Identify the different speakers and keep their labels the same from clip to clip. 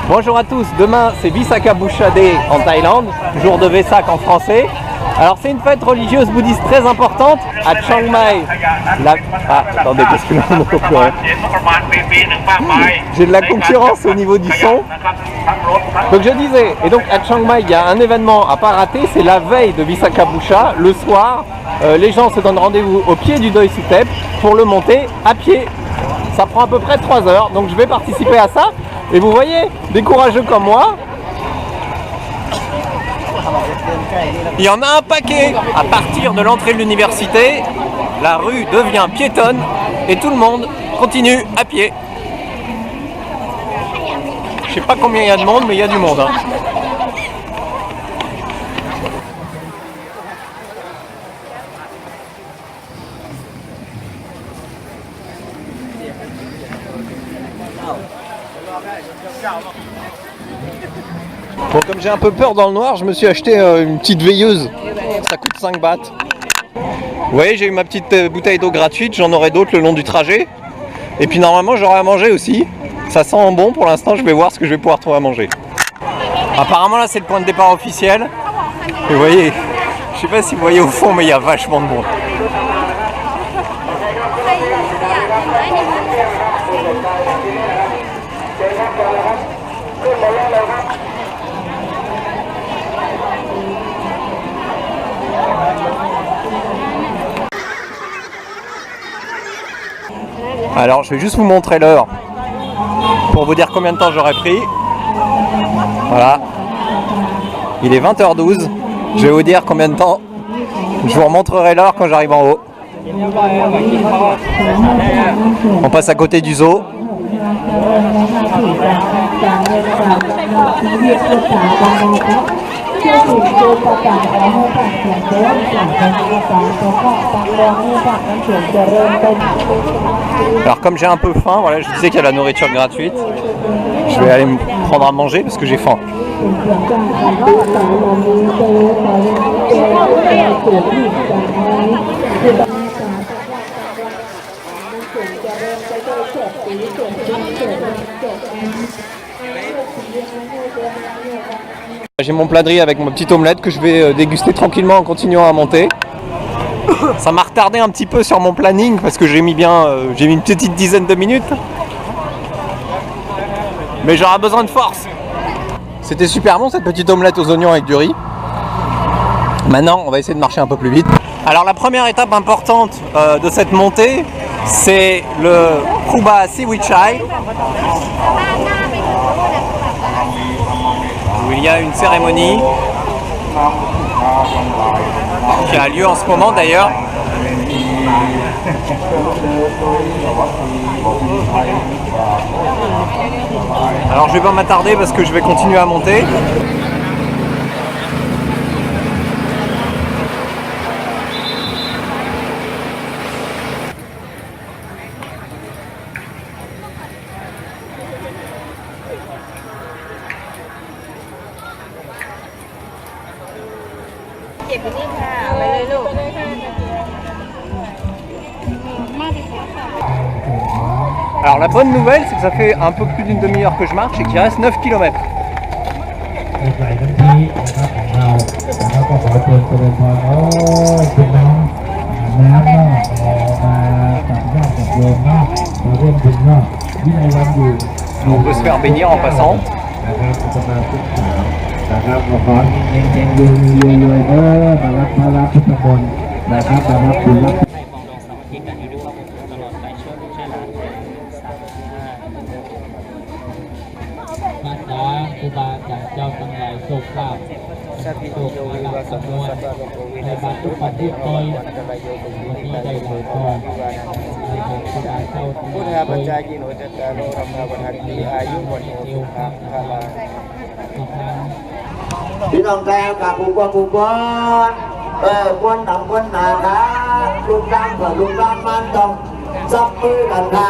Speaker 1: Bonjour à tous, demain c'est Visakha-Bhusha Day en Thaïlande, jour de Vesak en français. Alors c'est une fête religieuse bouddhiste très importante à Chiang Mai. Attendez parce que là on entend plus rien. J'ai de la concurrence au niveau du son. Donc je disais, et donc à Chiang Mai il y a un événement à pas rater, c'est la veille de Visakha-Bhusha, le soir. Les gens se donnent rendez-vous au pied du Doi Suthep pour le monter à pied. Ça prend à peu près 3 heures, donc je vais participer à ça. Et vous voyez, des courageux comme moi, il y en a un paquet. À partir de l'entrée de l'université, la rue devient piétonne et tout le monde continue à pied. Je sais pas combien il y a de monde, mais il y a du monde. Bon, comme j'ai un peu peur dans le noir, je me suis acheté une petite veilleuse. Ça coûte 5 bahts. Vous voyez, j'ai eu ma petite bouteille d'eau gratuite, j'en aurai d'autres le long du trajet. Et puis normalement, j'aurai à manger aussi. Ça sent bon pour l'instant, je vais voir ce que je vais pouvoir trouver à manger. Apparemment, là, c'est le point de départ officiel. Et vous voyez, je sais pas si vous voyez au fond, mais il y a vachement de monde. Alors je vais juste vous montrer l'heure pour vous dire combien de temps j'aurais pris. Voilà, il est 20h12. Je vais vous dire combien de temps. Je vous remontrerai l'heure quand j'arrive en haut. On passe à côté du zoo. Alors comme j'ai un peu faim, voilà, je disais qu'il y a la nourriture gratuite. Je vais aller me prendre à manger parce que j'ai faim. J'ai mon plat de riz avec ma petite omelette que je vais déguster tranquillement en continuant à monter. Ça m'a retardé un petit peu sur mon planning parce que j'ai mis une petite dizaine de minutes. Mais j'aurai besoin de force. C'était super bon cette petite omelette aux oignons avec du riz. Maintenant, on va essayer de marcher un peu plus vite. Alors la première étape importante de cette montée, c'est le Kruba Siwichai, où il y a une cérémonie qui a lieu en ce moment d'ailleurs. Alors je vais pas m'attarder parce que je vais continuer à monter. Alors la bonne nouvelle, c'est que ça fait un peu plus d'une demi-heure que je marche et qu'il reste 9 km. On peut se faire baigner en passant.
Speaker 2: พี่น้องแท้กับผู้กวนคนต่างคนหนาค่ะลูกจ้างเผื่อลูกจ้างมันต้องซับมือกันค่ะ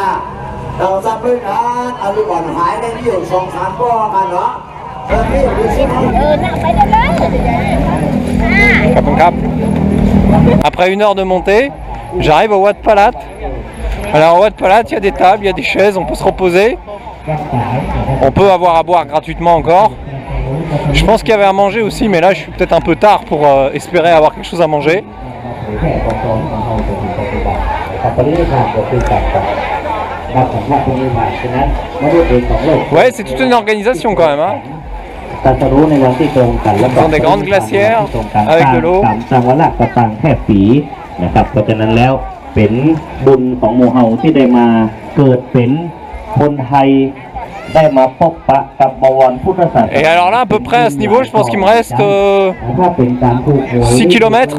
Speaker 2: เราซับมือกันเอาลูกก่อนหายได้ที่อยู่2-3 ก้อนกันเนาะนี่ดูสินั่งไปได้เลย
Speaker 1: Après 1 heure de montée, j'arrive au Wat Phalat. Alors au Wat Phalat, il y a des tables, il y a des chaises, on peut se reposer. On peut avoir à boire gratuitement encore. Je pense qu'il y avait à manger aussi, mais là je suis peut-être un peu tard pour espérer avoir quelque chose à manger. Ouais, c'est toute une organisation quand même. Hein. Ils ont des grandes glacières avec de l'eau.
Speaker 3: นะครับเพราะฉะนั้นแล้วเป็นบุญของหมู่เฮาที่ได้มาเกิดเป็นคนไทยได้มาพบปะกับบวรพุทธศาสนา
Speaker 1: Et alors là, à peu près à ce niveau, je pense qu'il me reste 6 km.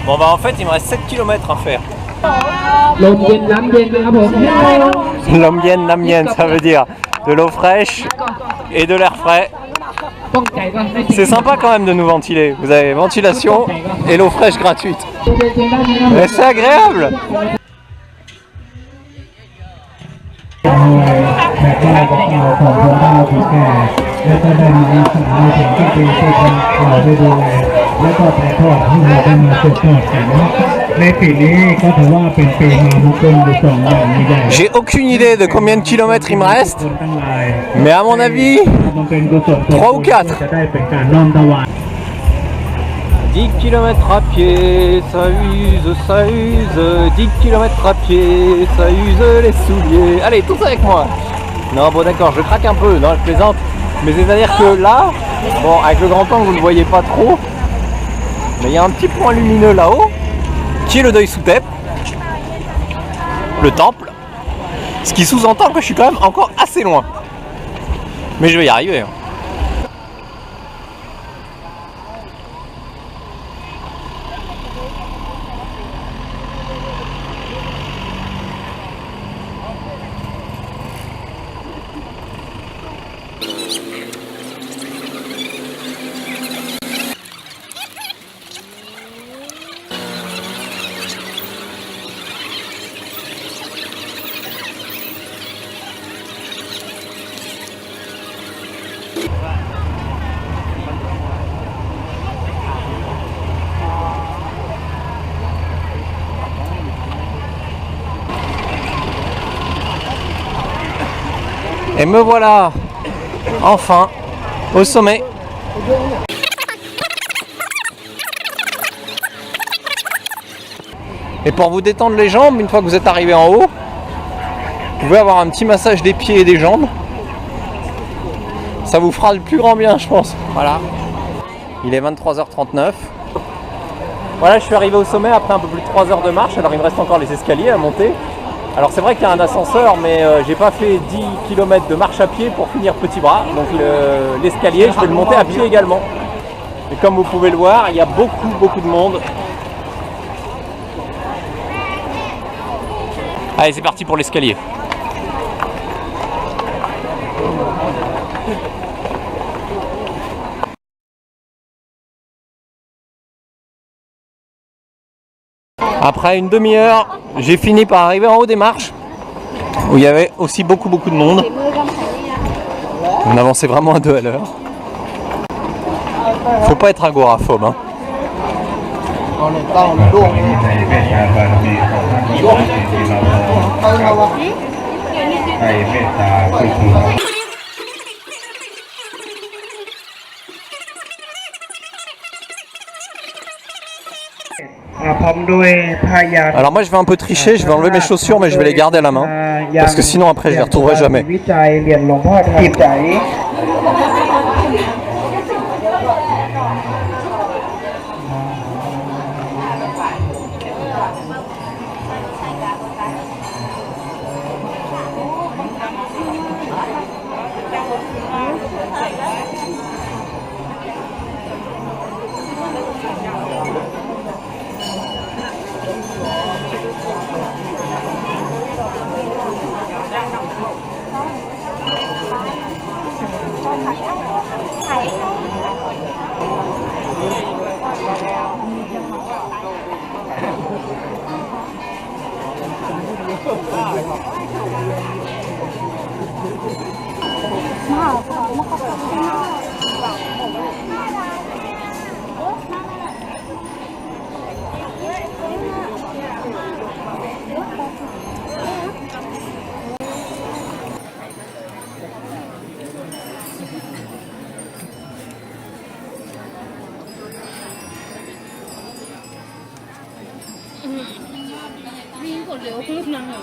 Speaker 1: Bon bah en fait il me reste 7 km à faire. L'omien, l'amienne, ça veut dire de l'eau fraîche et de l'air frais. C'est sympa quand même de nous ventiler. Vous avez ventilation et l'eau fraîche gratuite. Mais c'est agréable. J'ai aucune idée de combien de kilomètres il me reste, mais à mon avis, 3 ou 4. 10 km à pied, ça use, 10 km à pied, ça use les souliers. Allez, tous avec moi. Non, bon d'accord, je craque un peu, non, je plaisante. Mais c'est-à-dire que là, bon, avec le grand angle, vous ne le voyez pas trop, mais il y a un petit point lumineux là-haut, qui est le Doi Suthep, le temple, ce qui sous-entend que je suis quand même encore assez loin. Mais je vais y arriver. Hein. Et me voilà enfin au sommet. Et pour vous détendre les jambes, une fois que vous êtes arrivé en haut, vous pouvez avoir un petit massage des pieds et des jambes. Ça vous fera le plus grand bien, je pense. Voilà. Il est 23h39. Voilà, je suis arrivé au sommet après un peu plus de 3 heures de marche. Alors il me reste encore les escaliers à monter. Alors c'est vrai qu'il y a un ascenseur, mais j'ai pas fait 10 km de marche à pied pour finir petit bras. Donc l'escalier, je vais le monter à pied également. Et comme vous pouvez le voir, il y a beaucoup de monde. Allez, c'est parti pour l'escalier. Après une demi-heure, j'ai fini par arriver en haut des marches, où il y avait aussi beaucoup de monde. On avançait vraiment à 2 à l'heure. Faut pas être agoraphobe. Hein. Alors moi je vais un peu tricher, je vais enlever mes chaussures mais je vais les garder à la main parce que sinon après je les retrouverai jamais.
Speaker 4: วิ่งกดเร็วขึ้นนังเหรอ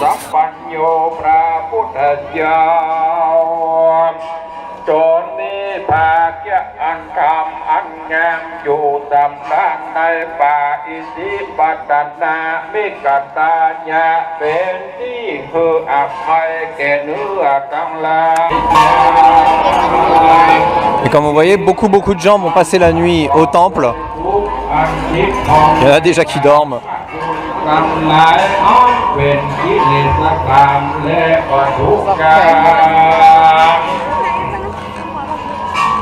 Speaker 5: สัพพัญโยพระพุทธเจ้าจนนี้ภาคยะอันคำอันงามอยู่ตำนานในป่าอิสิปัตตนามิกตาญะเป็นที่คืออภัยแก่เนื้อกำลัง
Speaker 1: Et comme vous voyez, beaucoup de gens vont passer la nuit au temple. Il y en a déjà qui dorment.
Speaker 5: กำลังอ้อนเป็นกิเลสกรรมและปัทุกรรม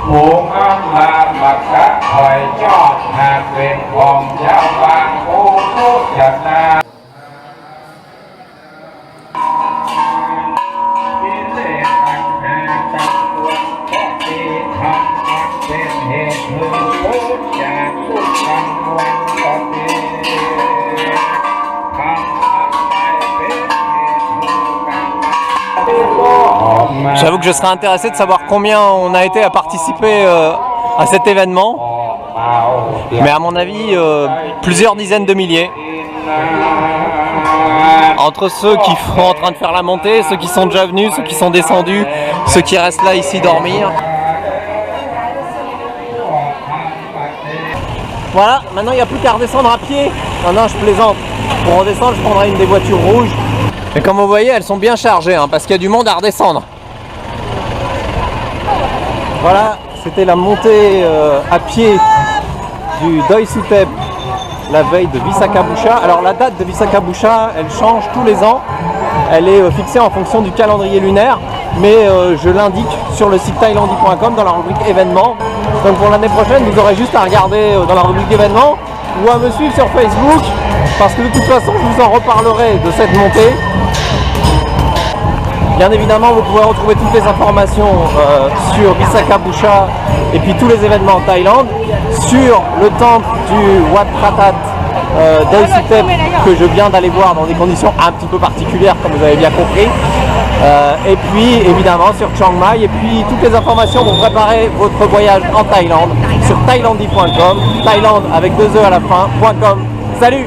Speaker 5: ผู้กำลังมักจะคอยชอบหากเป็นของชาวบ้านผู้ทุกข์ยากนากิเลสตัณหาตัณตัวก็ที่ทำมันเป็นเหตุให้ผู้จากทุกข์กังวลก็ดี
Speaker 1: J'avoue que je serais intéressé de savoir combien on a été à participer à cet événement. Mais à mon avis, plusieurs dizaines de milliers. Entre ceux qui sont en train de faire la montée, ceux qui sont déjà venus, ceux qui sont descendus, ceux qui restent là ici dormir. Voilà, maintenant il n'y a plus qu'à redescendre à pied. Non, je plaisante. Pour redescendre, je prendrai une des voitures rouges. Et comme vous voyez, elles sont bien chargées, hein, parce qu'il y a du monde à redescendre. Voilà, c'était la montée à pied du Doi Suthep la veille de Visakha-Busha. Alors la date de Visakha-Busha, elle change tous les ans. Elle est fixée en fonction du calendrier lunaire, mais je l'indique sur le site thailandi.com dans la rubrique événements. Donc pour l'année prochaine, vous aurez juste à regarder dans la rubrique événements ou à me suivre sur Facebook, parce que de toute façon, je vous en reparlerai de cette montée. Bien évidemment, vous pouvez retrouver toutes les informations sur Visakha-Busha et puis tous les événements en Thaïlande, sur le temple du Wat Pratat Doi Suthep que je viens d'aller voir dans des conditions un petit peu particulières, comme vous avez bien compris. Et puis évidemment sur Chiang Mai, et puis toutes les informations pour préparer votre voyage en Thaïlande sur thailandi.com, Thaïlande avec 2 E à la fin, .com. Salut!